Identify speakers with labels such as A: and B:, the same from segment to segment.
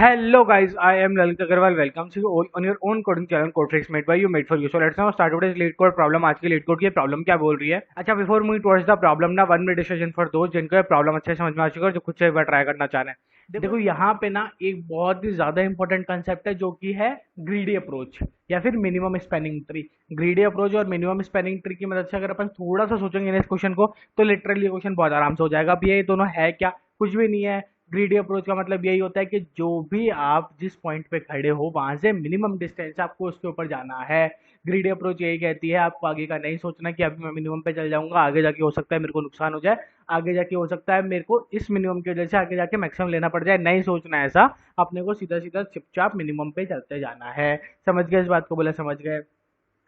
A: Hello guys, I am Lalit Agarwal. Welcome to you all on your own coding channel Code Tricks made by you, made for you. So let's now start today's lead code problem. आज की lead code की problem क्या बोल रही है? अच्छा, before moving towards the problem ना, one minute discussion for दोस्त जिनको ये प्रॉब्लम अच्छे समझ में आ चुका है और जो खुद से एक बार ट्राई करना चाह रहे हैं। देखो यहाँ पे ना एक बहुत ही ज्यादा इंपॉर्टेंट कंसेप्ट है जो कि है ग्रीडी अप्रोच या फिर minimum spanning tree. Greedy approach और मिनिमम स्पैनिंग ट्री की मदद से अगर अपन थोड़ा सा सोचेंगे इस क्वेश्चन को तो लिटरली क्वेश्चन बहुत आराम से हो जाएगा। अब ये दोनों है क्या? कुछ भी नहीं है। ग्रीडी अप्रोच का मतलब यही होता है कि जो भी आप जिस पॉइंट पे खड़े हो वहां से मिनिमम डिस्टेंस आपको उसके ऊपर जाना है। ग्रीडी अप्रोच यही कहती है आपको आगे का नहीं सोचना कि अभी मैं मिनिमम पे चल जाऊंगा, आगे जाके हो सकता है मेरे को नुकसान हो जाए, आगे जाके हो सकता है मेरे को इस मिनिमम की वजह से आगे जाके मैक्सिमम लेना पड़ जाए। नहीं सोचना है ऐसा, अपने को सीधा सीधा चुपचाप मिनिमम पे चलते जाना है। समझ गए इस बात को? बोला समझ गए।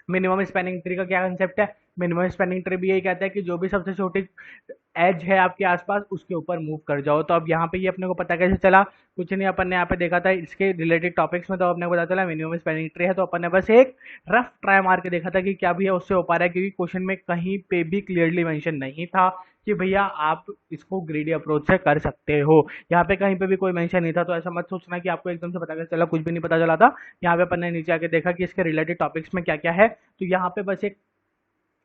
A: मिनिमम स्पैनिंग ट्री का क्या कंसेप्ट है? मिनिमम स्पैनिंग ट्री भी यही कहता है कि जो भी सबसे छोटी एज है आपके आसपास उसके ऊपर मूव कर जाओ। तो अब यहाँ पे ये अपने को पता कैसे चला? कुछ नहीं, अपन ने यहाँ पे देखा था इसके रिलेटेड टॉपिक्स में, तो अपने को पता चला मिनिमम स्पैनिंग ट्री है। तो अपन ने बस एक रफ ट्राई मार के देखा था कि क्या भी है उससे हो पा रहा है, क्योंकि क्वेश्चन में कहीं पे भी क्लियरली मेंशन नहीं था कि भैया आप इसको ग्रीडी अप्रोच से कर सकते हो। यहाँ पे कहीं पे भी कोई मेंशन नहीं था, तो ऐसा मत सोचना कि आपको एकदम से पता कैसे चला, कुछ भी नहीं पता चला था। यहाँ पे अपन ने नीचे आके देखा कि इसके रिलेटेड टॉपिक्स में क्या क्या है। तो यहाँ पे बस एक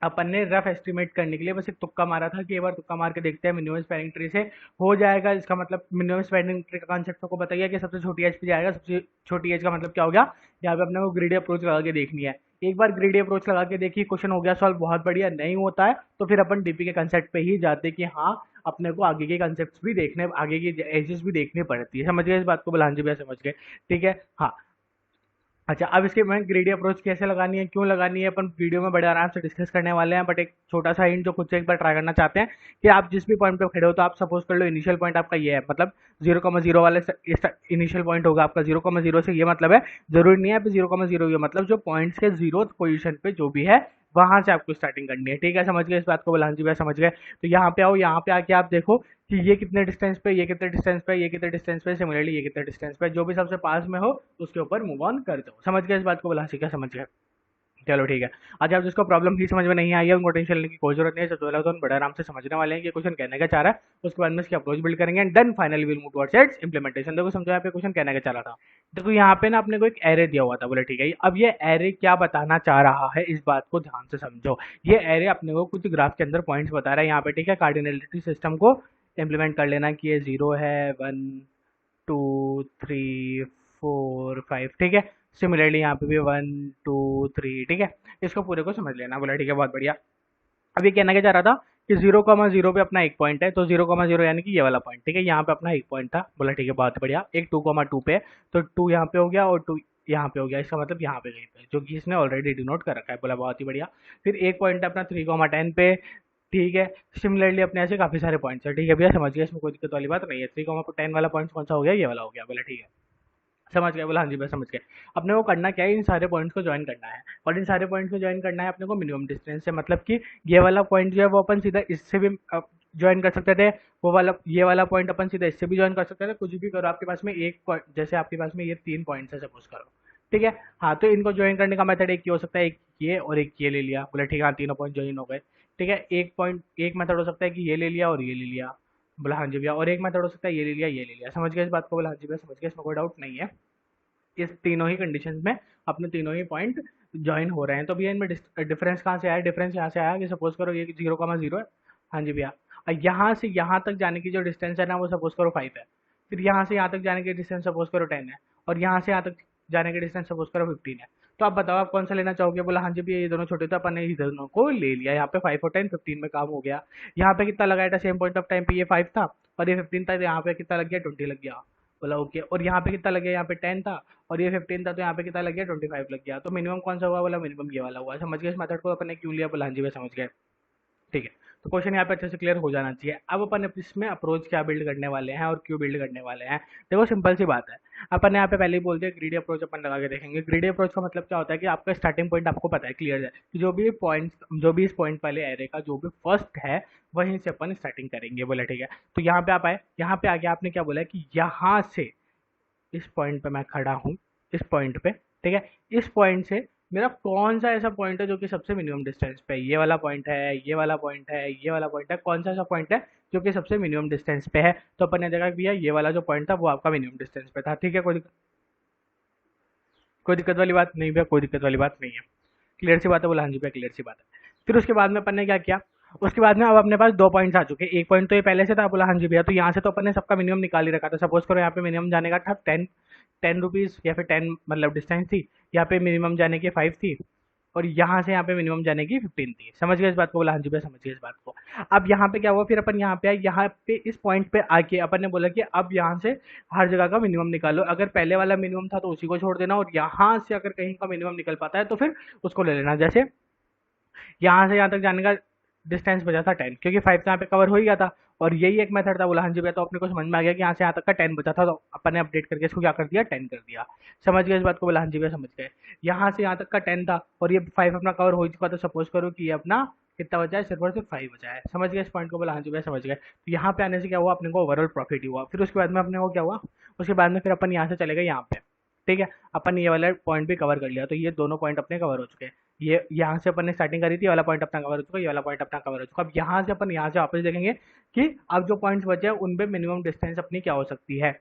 A: अपन ने रफ एस्टिमेट करने के लिए बस एक तुक्का मारा था कि एक बार तुक्का मार के देखते हैं मिनिमम स्पैनिंग ट्री से हो जाएगा। इसका मतलब मिनिमम स्पैनिंग ट्री का कॉन्सेप्ट को बताइए कि सबसे छोटी एज पे जाएगा। सबसे छोटी एज का मतलब क्या हो गया? यहाँ पे अपने को ग्रीडी अप्रोच लगा के देखनी है। एक बार ग्रीडी अप्रोच लगा के देखिए, क्वेश्चन हो गया सॉल्व, बहुत बढ़िया। नहीं होता है तो फिर अपन डीपी के कंसेप्ट पे ही जाते कि हाँ अपने को आगे के कंसेप्ट भी देखने, आगे की एजेस भी देखनी पड़ती है। समझ गए इस बात को? बुलहान जी भैया समझ गए? ठीक है, हाँ। अच्छा, अब इसके मैं ग्रेडी अप्रोच कैसे लगानी है, क्यों लगानी है, अपन वीडियो में बड़े आराम से डिस्कस करने वाले हैं। बट एक छोटा सा हिंट जो खुद से एक बार ट्राई करना चाहते हैं कि आप जिस भी पॉइंट पे खड़े हो, तो आप सपोज कर लो इनिशियल पॉइंट आपका ये है, मतलब 0,0 वाले इनिशियल पॉइंट होगा आपका। 0,0 से ये मतलब है, जरूरी नहीं है 0,0, ये मतलब जो पॉइंट्स के 0th पोजीशन पे जो भी है वहां से आपको स्टार्टिंग करनी है। ठीक है, समझ गए इस बात को? बुलहान जी भैया समझ गए? तो यहाँ पे आओ, यहाँ पे आके आप देखो कि ये कितने डिस्टेंस पे, ये कितने डिस्टेंस पे, ये कितने डिस्टेंस पे, सिमिलरली ये कितने डिस्टेंस पे, जो भी सबसे पास में हो उसके ऊपर मूव ऑन कर दो। समझ गए इस बात को? बोला सीखा, समझ गए? चलो ठीक है। आज आप जिसको प्रॉब्लम ही समझ में नहीं आई है उनको टेंशन लेने की कोई जरूरत नहीं है। सबसे पहले तो हम बड़े आराम से समझने वाले हैं कि क्वेश्चन कहने का चाह रहा है, उसके बाद में इसकी अप्रोच बिल्ड करेंगे and then finally will move towards its implementation. देखो समझो यहाँ पे क्वेश्चन कहने का चाह रहा था। देखो यहाँ पे ना अपने को एक एरे दिया हुआ था। बोले ठीक है, अब ये एरे क्या बताना चाह रहा है इस बात को ध्यान से समझो। ये एरे अपने को कुछ ग्राफ के अंदर पॉइंट्स बता रहा है यहाँ पे। ठीक है, कार्डिनलिटी सिस्टम को इम्प्लीमेंट कर लेना कि ये 0 है, 1 2 3 4 5। ठीक है, सिमिलरली यहाँ पे भी 1 2 3। ठीक है, इसको पूरे को समझ लेना। बोला ठीक है, बहुत बढ़िया। अब ये कहना क्या चाह रहा था कि 0,0 पे अपना एक पॉइंट है, तो 0,0 यानी कि ये वाला पॉइंट। ठीक है, यहाँ पे अपना एक पॉइंट था। बोला ठीक है, बहुत बढ़िया। एक 2,2 पे, तो 2 यहाँ पे हो गया और 2 यहाँ पे हो गया। इसका मतलब यहाँ पे कहीं पे, जो कि इसने ऑलरेडी डिनोट कर रखा है। बोला बहुत ही बढ़िया। फिर एक पॉइंट है अपना 3,10 पे। ठीक है, सिमिलरली अपने ऐसे काफी सारे पॉइंट्स है। ठीक है भैया, समझ गया, इसमें कोई दिक्कत वाली बात नहीं है। 3,10 वाला पॉइंट कौन सा हो गया? ये वाला हो गया। बोला ठीक है, समझ गए? बोला हाँ जी मैं समझ गए। अपने को करना क्या है, इन सारे पॉइंट्स को ज्वाइन करना है, और इन सारे पॉइंट्स को ज्वाइन करना है अपने को मिनिमम डिस्टेंस से। मतलब कि ये वाला पॉइंट जो है वो अपन सीधा इससे भी ज्वाइन कर सकते थे, वो वाला ये वाला पॉइंट अपन सीधा इससे भी ज्वाइन कर सकते थे। कुछ भी करो, आपके पास में एक point, जैसे आपके पास में ये 3 पॉइंट्स है सपोज करो। ठीक है, हाँ, तो इनको ज्वाइन करने का मेथड एक ये हो सकता है, एक ये और एक ये ले लिया। बोला ठीक है, हाँ, तीनों पॉइंट ज्वाइन हो गए। ठीक है, एक पॉइंट, एक मेथड हो सकता है कि ये ले लिया और ये ले लिया। बोला हाँ जी भैया, और एक मेथड हो सकता है ये ले लिया, ये ले लिया। समझ गए इस बात को? बोला हाँ जी भैया समझ गए, इसमें कोई डाउट नहीं है। इस तीनों ही कंडीशंस में अपने तीनों ही पॉइंट ज्वाइन हो रहे हैं। तो भैया इनमें डिफरेंस कहाँ से आया? डिफरेंस यहाँ से आया कि सपोज करो ये 0,0 है। हाँ जी भैया, और यहाँ से यहाँ तक जाने की जो डिस्टेंस है ना वो सपोज करो 5 है। फिर यहाँ से यहाँ तक जाने की डिस्टेंस सपोज करो 10 है, और यहाँ से यहाँ तक जाने की डिस्टेंस सपोज करो 15 है। तो आप बताओ आप कौन सा लेना चाहोगे? बोला हाँ जी भैया ये दोनों छोटे, तो अपन ने ये दोनों को ले लिया। यहाँ पे 5 और 10, 15 में काम हो गया। यहाँ पे कितना लगाया था सेम पॉइंट ऑफ टाइम पे? ये 5 था और ये 15 था, तो यहाँ पे कितना लग गया? 20 लग गया। बोला ओके, और यहाँ पे कितना लग गया? यहाँ पे 10 था और ये 15 था, तो यहाँ पे कितना लग गया? 25 लग गया। तो मिनिमम कौन सा हुआ? बोला मिनिमम ये वाला हुआ। समझ गए इस मेथड को अपन ने क्यों लिया? बोला हाँ जी मैं समझ गए। ठीक है, तो क्वेश्चन यहाँ पे अच्छे से क्लियर हो जाना चाहिए। अब अपन इसमें अप्रोच क्या बिल्ड करने वाले हैं और क्यों बिल्ड करने वाले हैं। देखो सिंपल सी बात है, अपन यहाँ पे पहले ही बोलते हैं ग्रीडी अप्रोच अपन लगा के देखेंगे। ग्रीडी अप्रोच का मतलब क्या होता है कि आपका स्टार्टिंग पॉइंट आपको पता है, क्लियर है कि जो भी इस पॉइंट वाले एरे का जो भी फर्स्ट है वहीं से अपन स्टार्टिंग करेंगे। बोला ठीक है, तो यहाँ पे आप आए, यहाँ पे आगे आपने क्या बोला कि यहाँ से इस पॉइंट पे मैं खड़ा हूँ, इस पॉइंट पे। ठीक है, इस पॉइंट से मेरा कौन सा ऐसा पॉइंट है जो कि सबसे मिनिमम डिस्टेंस पे है, ये वाला पॉइंट है, ये वाला पॉइंट है, ये वाला पॉइंट है, कौन सा ऐसा पॉइंट है जो कि सबसे मिनिमम डिस्टेंस पे है। तो अपन ने देखा कि भैया ये वाला जो पॉइंट था वो आपका मिनिमम डिस्टेंस पे था। ठीक है, कोई दिक्कत वाली बात नहीं भैया, कोई दिक्कत वाली बात नहीं है। क्लियर सी बात है, बोला हाँ जी भैया क्लियर सी बात है। फिर उसके बाद में अपन ने क्या किया, उसके बाद में अब अपने पास 2 पॉइंट्स आ चुके हैं। एक पॉइंट तो ये पहले से था, बोला हाँ जी भैया, तो यहाँ से तो अपन ने सबका मिनिमम निकाल ही रखा था। सपोज करो यहाँ पे मिनिमम जाने का था 10 रुपीज़ या फिर 10 मतलब डिस्टेंस थी, यहाँ पे मिनिमम जाने की 5 थी, और यहाँ से यहाँ पे मिनिमम जाने की 15 थी। समझ गए इस बात को, बोला हाँ जी भैया समझ गए इस बात को। अब यहाँ पे क्या हुआ, फिर अपन यहाँ पे आए, यहाँ पे इस पॉइंट पे आके अपन ने बोला कि अब यहाँ से हर जगह का मिनिमम निकालो। अगर पहले वाला मिनिमम था तो उसी को छोड़ देना, और यहाँ से अगर कहीं का मिनिमम निकल पाता है तो फिर उसको ले लेना। जैसे यहाँ से यहाँ तक जाने का डिस्टेंस बचा था 10, क्योंकि 5 तो यहाँ पे कवर हो ही गया था, और यही एक मेथड था। बोला हाँ जी भैया, तो अपने को समझ में आ गया कि यहाँ से यहाँ तक का 10 बचा था, तो अपन ने अपडेट करके इसको क्या कर दिया, 10 कर दिया। समझ गए इस बात को, बोला हाँ जी भैया समझ गए। यहाँ से यहाँ तक का 10 था और ये 5 अपना कवर हो चुका, तो सपोज करो कि ये अपना कितना बचा है, सिर्फ और सिर्फ 5 बचा है। समझ गए इस पॉइंट को, बोला हाँ जी भैया समझ गए। तो यहाँ पे आने से क्या हुआ, अपने को ओवरऑल प्रॉफिट ही हुआ। फिर उसके बाद में अपने को क्या हुआ, उसके बाद में फिर अपन यहाँ से चले गए यहाँ पे। ठीक है, अपन ये वाला पॉइंट भी कवर कर लिया, तो ये दोनों पॉइंट अपने कवर हो चुके हैं। ये यहाँ से अपन ने स्टार्टिंग करी थी, ये वाला पॉइंट अपना कवर हो चुका है, ये वाला पॉइंट अपना कवर हो चुका है। अब यहाँ से अपन यहाँ से वापस देखेंगे कि अब जो पॉइंट्स बचे हैं उनपे मिनिमम डिस्टेंस अपनी क्या हो सकती है।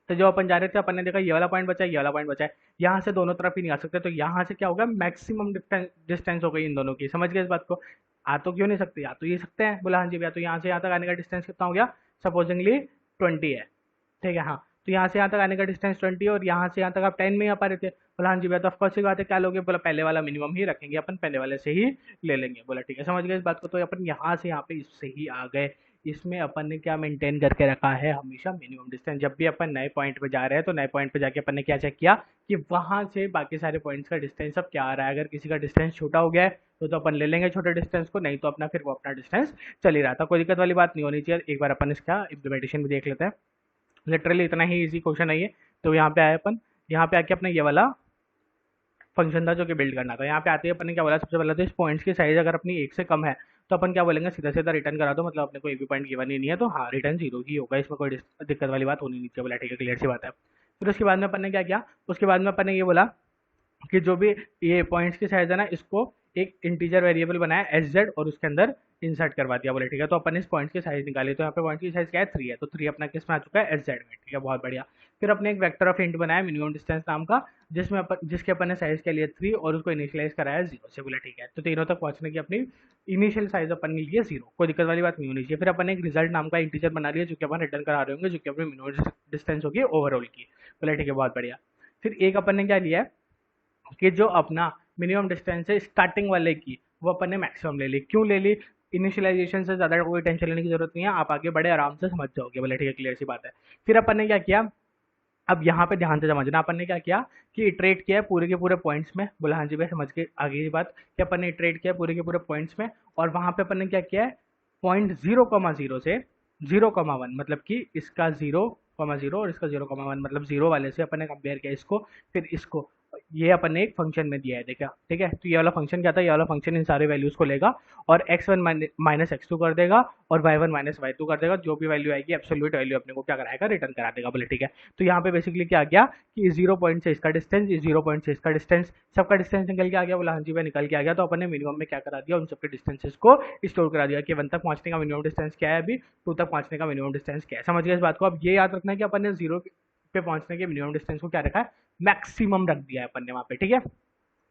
A: तो जो अपन जा रहे थे, अपन ने देखा ये वाला पॉइंट बचा है, ये वाला पॉइंट बचा है, यहाँ से दोनों तरफ ही नहीं आ सकते, तो यहाँ से क्या होगा, मैक्सिमम डिस्टेंस हो गई इन दोनों की। समझ गए इस बात को, आ तो क्यों नहीं सकते, या तो ये सकते हैं। बोला हाँ जी भैया, तो यहाँ से यहाँ तक आने का डिस्टेंस कितना हो गया, सपोजिंगली 20 है। ठीक है, हाँ, तो यहाँ से यहाँ तक आने का डिस्टेंस 20 और यहाँ से यहाँ तक आप 10 में आ पा रहे थे। बोला हाँ जी भैया, तो ऑफकोर्स की बात है, क्या लोगे, बोला पहले वाला मिनिमम ही रखेंगे, अपन पहले वाले से ही ले लेंगे। बोला ठीक है, समझ गए इस बात को। तो अपन यहाँ से यहाँ पे इससे ही आ गए। इसमें अपन ने क्या मेंटेन करके रखा है, हमेशा मिनिमम डिस्टेंस। जब भी अपन नए पॉइंट पे जा रहे हैं तो नए पॉइंट पे जाके अपन ने क्या चेक किया कि वहां से बाकी सारे पॉइंट्स का डिस्टेंस अब क्या आ रहा है। अगर किसी का डिस्टेंस छोटा हो गया है तो अपन ले लेंगे छोटे डिस्टेंस को, नहीं तो अपना फिर वो अपना डिस्टेंस चल ही रहा था। कोई दिक्कत वाली बात नहीं होनी चाहिए। एक बार अपन इसका इम्प्लीमेंटेशन भी देख लेते हैं। लिटरली इतना ही इजी क्वेश्चन है ये। तो यहाँ पे आए अपन, यहाँ पे आके अपने ये वाला फंक्शन था जो कि बिल्ड करना था। यहाँ पे आते ही अपन ने क्या बोला, सबसे पहले तो इस पॉइंट्स की साइज अगर अपनी 1 से कम है तो अपन क्या बोलेंगे, सीधा सीधा रिटर्न करा दो, मतलब अपने को एक भी पॉइंट गिवन ही नहीं है, तो हाँ रिटर्न 0 ही होगा, इसमें कोई दिक्कत वाली बात होनी नहीं चाहिए। बोला ठीक है, क्लियर सी बात है। फिर उसके बाद में अपन ने क्या किया, उसके बाद में अपन ने ये बोला कि जो भी ये पॉइंट्स की साइज है ना, इसको एक इंटीजर वेरिएबल बनाया एस जेड और उसके अंदर इंसर्ट करवा दिया। बोले ठीक है, तो अपन इस पॉइंट्स की साइज निकाली, तो यहाँ पे पॉइंट की साइज क्या है, 3 है, तो 3 अपना किस में आ चुका है, एस जेड में। ठीक है, बहुत बढ़िया। फिर अपने एक वेक्टर ऑफ इंट बनाया मिनिमम डिस्टेंस नाम का, जिसके अपन ने साइज के लिए 3 और उसको इनिशियलाइज कराया 0 से। बोला ठीक है, तो तीनों तक पहुंचने की अपनी इनिशियल साइज अपन ने लिए 0, कोई दिक्कत वाली बात नहीं होनी चाहिए। फिर अपन एक रिजल्ट नाम का इंटीजर बना लिया जो कि अपन रिटर्न करा रहे होंगे, जो कि अपनी मिनिमम डिस्टेंस होगी ओवरऑल की। बोला ठीक है, बहुत बढ़िया। फिर एक अपन ने क्या लिया है कि जो अपना मिनिमम डिस्टेंस है स्टार्टिंग वाले की, वो अपन ने मैक्सिमम ले ली। क्यों ले ली, इनिशियलाइजेशन से ज़्यादा कोई टेंशन लेने की जरूरत नहीं है, आप आगे बड़े आराम से समझ जाओगे। बोले ठीक है, क्लियर सी बात है। फिर अपन ने क्या किया, अब यहाँ पे ध्यान से समझना, अपन ने क्या किया कि इटरेट किया है पूरे के पूरे पॉइंट्स में। बोला हाँ जी भाई समझ के आगे की बात, कि अपन ने इटरेट किया पूरे के पूरे पॉइंट्स में, और वहाँ पे अपन ने क्या किया है, पॉइंट 0,0 से 0,1, मतलब कि इसका 0,0 और इसका 0,1, मतलब 0 वाले से अपन ने कंपेयर किया इसको, फिर इसको, ये अपन ने एक फंक्शन में दिया है, देखा। ठीक है, तो ये वाला फंक्शन क्या था, ये वाला फंक्शन इन सारे वैल्यूज को लेगा और x1 माइनस x2 कर देगा और y1 माइनस y2 कर देगा। जो भी वैल्यू आएगी एब्सोल्यूट वैल्यू अपने को क्या कराएगा, रिटर्न करा देगा। बोले ठीक है, तो यहाँ पे बेसिकली क्या आ गया कि 0 पॉइंट से इसका डिस्टेंस, 0 पॉइंट से इसका डिस्टेंस, सबका डिस्टेंस निकल के आ गया। बोला हाँ जी भाई निकल के आ गया। तो अपन ने मिनिमम में क्या करा दिया, उन सबके डिस्टेंसेस को स्टोर करा दिया कि 1 तक पहुंचने का मिनिमम डिस्टेंस क्या है, अभी 2 तक पहुंचने का मिनिमम डिस्टेंस क्या है। समझ गए इस बात को। अब ये याद रखना है कि अपन ने 0 पे पहुंचने के मिनिमम डिस्टेंस को क्या रखा है, मैक्सिमम रख दिया है अपन ने वहां पे। ठीक है,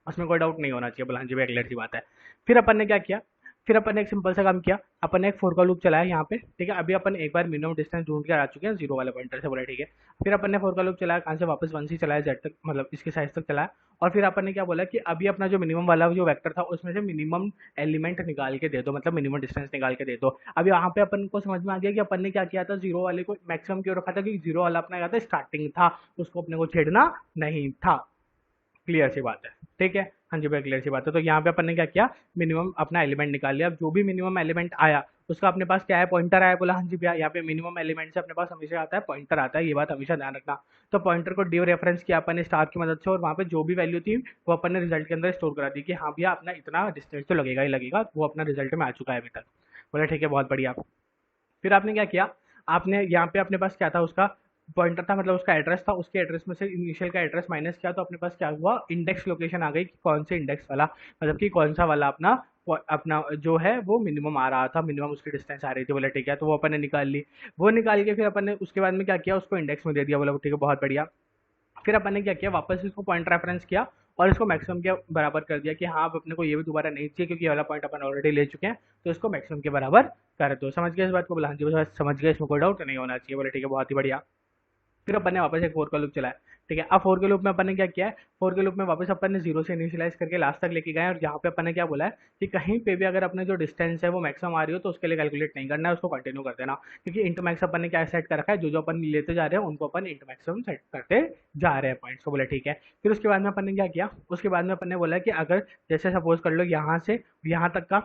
A: उसमें कोई डाउट नहीं होना चाहिए। बोला हाँ जी भाई क्लियर सी बात है। फिर अपन ने क्या किया, फिर अपन ने एक सिंपल सा काम किया, अपन ने एक फॉर का लूप चलाया यहाँ पे। ठीक है, अभी अपन एक बार मिनिमम डिस्टेंस ढूंढ के आ चुके हैं 0 वाले पॉइंटर से। बोला ठीक है, फिर अपन ने फॉर का लूप चलाया, कहाँ से वापस 1 से चलाया जेड तक, मतलब इसके साइज तक चलाया। और फिर अपन ने क्या बोला कि अभी अपना जो मिनिमम वाला जो वेक्टर था उसमें से मिनिमम एलिमेंट निकाल के दे दो, मतलब मिनिमम डिस्टेंस निकाल के दे दो। अब यहाँ पे अपन को समझ में आ गया कि अपन ने क्या किया था, 0 वाले को मैक्सिमम क्यों रखा था, कि 0 वाला अपना क्या था, स्टार्टिंग था, उसको अपने को छेड़ना नहीं था। क्लियर सी बात है। ठीक है, हाँ जी भाई क्लियर सी बात है। तो यहाँ पे अपन ने क्या किया, मिनिमम अपना एलिमेंट निकाल लिया। अब जो भी मिनिमम एलिमेंट आया उसका अपने पास क्या है, पॉइंटर आया। बोला हाँ जी भैया, यहाँ पे मिनिमम एलिमेंट से अपने पास हमेशा आता है पॉइंटर आता है, ये बात हमेशा ध्यान रखना। तो पॉइंटर को ड्यू रेफरेंस किया अपन ने स्टार की मदद से, और वहाँ पे जो भी वैल्यू थी वो अपन ने रिजल्ट के अंदर स्टोर करा दी कि हाँ भैया अपना इतना डिस्टेंस तो लगेगा ही लगेगा, वो अपना रिजल्ट में आ चुका है अभी तक। बोला ठीक है, बहुत बढ़िया। फिर आपने क्या किया, आपने यहाँ पे अपने पास क्या था, उसका पॉइंटर था मतलब उसका एड्रेस था, उसके एड्रेस में से इनिशियल का एड्रेस माइनस किया तो अपने पास क्या हुआ, इंडेक्स लोकेशन आ गई कि कौन से इंडेक्स वाला, मतलब कि कौन सा वाला अपना अपना जो है वो मिनिमम आ रहा था, मिनिमम उसकी डिस्टेंस आ रही थी, बोले ठीक है, तो वो अपन ने निकाल ली। वो निकाल के फिर अपन ने उसके बाद में क्या किया, उसको इंडेक्स में दे दिया, बोला ठीक है बहुत बढ़िया। फिर अपन ने क्या किया, वापस इसको पॉइंट रेफरेंस किया और इसको मैक्सिमम के बराबर कर दिया कि हाँ अब अपने को ये भी दोबारा नहीं चाहिए क्योंकि ये वाला पॉइंट अपन ऑलरेडी ले चुके हैं, तो इसको मैक्सिमम के बराबर कर दो। समझ गए इस बात को, बोला हाँ जी बस समझ गए, इसमें कोई डाउट नहीं होना चाहिए, बोले ठीक है बहुत ही बढ़िया। फिर अपन ने वापस एक फोर का लूप चलाया, ठीक है। अब फोर के लूप में अपन ने क्या किया है, फोर के लूप में वापस अपन ने जीरो से इनिशियलाइज करके लास्ट तक लेके गए और यहाँ पे अपन ने क्या बोला है कि कहीं पे भी अगर अपने जो डिस्टेंस है वो मैक्सिमम आ रही हो तो उसके लिए कैलकुलेट नहीं करना है, उसको कंटिन्यू कर देना, क्योंकि इंटू मैक्स अपन ने क्या सेट कर रखा है, जो जो अपन लेते जा रहे हैं उनको अपन इंटू मैक्सिमम सेट करते जा रहे हैं पॉइंट्स को, बोले ठीक है। फिर उसके बाद में अपन ने क्या किया, उसके बाद में अपन ने बोला कि अगर जैसे सपोज कर लो यहाँ से यहाँ तक का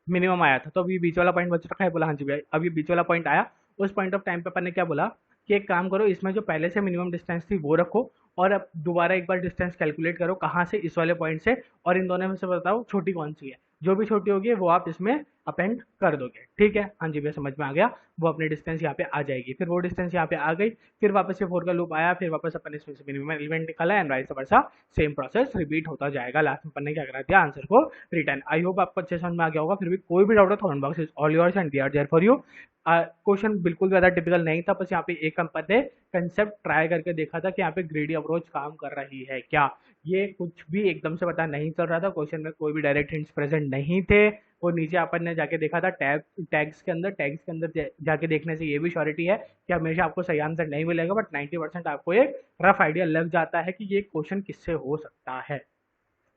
A: मिनिमम आया था तो अभी बीच वाला पॉइंट बच रखा है, बोला हाँ जी भैया अब ये बीच वाला पॉइंट आया, उस पॉइंट ऑफ टाइम पे अपन ने क्या बोला कि एक काम करो, इसमें जो पहले से मिनिमम डिस्टेंस थी वो रखो और अब दोबारा एक बार डिस्टेंस कैलकुलेट करो कहाँ से, इस वाले पॉइंट से, और इन दोनों में से बताओ छोटी कौन सी है, जो भी छोटी होगी वो आप इसमें अपेंड कर दोगे, ठीक है। हाँ जी भैया समझ में आ गया, वो अपनी डिस्टेंस यहाँ पे आ जाएगी। फिर वो डिस्टेंस यहाँ पे आ गई, फिर वापस से फोर का लूप आया, फिर वापस अपन इसमें से मिनिमम एलिमेंट निकाला and vice versa same process repeat होता जाएगा। लास्ट में अपन ने क्या करा दिया, आंसर को रिटर्न। आई होप आपको अच्छे समझ में आ गया होगा, फिर भी कोई भी डाउट है comment box is all yours and we are there for you. Question बिल्कुल ज़्यादा टिपिकल नहीं था, बस यहाँ पे एक अपन ने कंसेप्ट ट्राई करके देखा था कि यहाँ पे ग्रेडी अप्रोच काम कर रही है क्या, ये कुछ भी एकदम से पता नहीं चल रहा था, क्वेश्चन में कोई भी डायरेक्ट हिंट्स प्रेजेंट नहीं थे। वो नीचे अपन ने जाके देखा था टैग्स के अंदर जाके देखने से ये भी श्योरिटी है कि हमेशा आपको सही आंसर नहीं मिलेगा, बट 90% आपको एक रफ आइडिया लग जाता है कि ये क्वेश्चन किससे हो सकता है।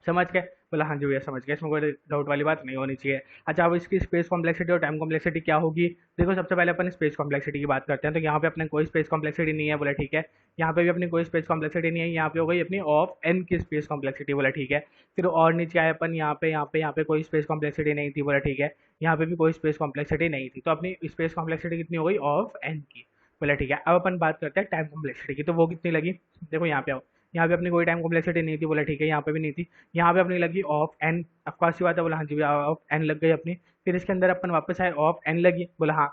A: समझ गए, बोला हाँ जी भैया समझ गए, इसमें कोई डाउट वाली बात नहीं होनी चाहिए। अच्छा अब इसकी स्पेस कॉम्प्लेक्सिटी और टाइम कॉम्प्लेक्सिटी क्या होगी, देखो सबसे पहले अपन स्पेस कॉम्प्लेक्सिटी की बात करते हैं, तो यहाँ पे अपने कोई स्पेस कॉम्प्लेक्सिटी नहीं है, बोला ठीक है। यहाँ पे भी अपनी कोई स्पेस कॉम्प्लेक्सिटी नहीं है, यहाँ पे हो गई अपनी ऑफ एन की स्पेस कॉम्प्लेक्सिटी, बोला ठीक है। फिर और नीचे आए अपन, यहाँ पे कोई स्पेस कॉम्प्लेक्सिटी नहीं थी, बोला ठीक है। यहाँ पे भी कोई स्पेस कॉम्प्लेक्सिटी नहीं थी, तो अपनी स्पेस कॉम्प्लेक्सिटी कितनी हो गई, ऑफ एन की, बोला ठीक है। अब अपन बात करते हैं टाइम कॉम्प्लेक्सिटी की, तो वो कितनी लगी, देखो यहाँ पे आओ, यहाँ पे अपनी कोई टाइम कॉम्प्लेक्सिटी नहीं थी, बोला ठीक है, यहाँ पे भी नहीं थी। यहाँ पे अपनी लगी ऑफ एन, ऑफकोर्स सी बात है, बोला हाँ जी ऑफ एन लग गई अपनी। फिर इसके अंदर अपन वापस आए, ऑफ एन लगी, बोला हाँ।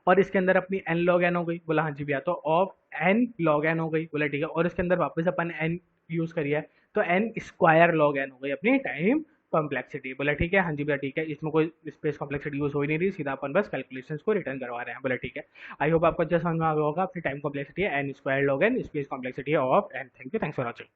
A: और इसके अंदर अपनी एन लॉग एन हो गई, बोला हाँ जी भैया, तो ऑफ एन लॉग एन हो गई, बोला ठीक है। और इसके अंदर वापस अपन एन यूज करिए, तो एन स्क्वायर लॉग एन हो गई अपनी टाइम कॉम्प्लेक्सिटी, बोला ठीक है। हाँ जी भैया ठीक है, इसमें कोई स्पेस कॉम्प्लेक्सिटी यूज हो ही नहीं रही, सीधा अपन बस कैलकुलेशंस को रिटर्न करवा रहे हैं, बोला ठीक है। आई होप आपको अच्छा समझ में आ गया होगा। फिर टाइम कॉम्प्लेक्सिटी है n square log n, space complexity है of n. Thank you, thanks for watching.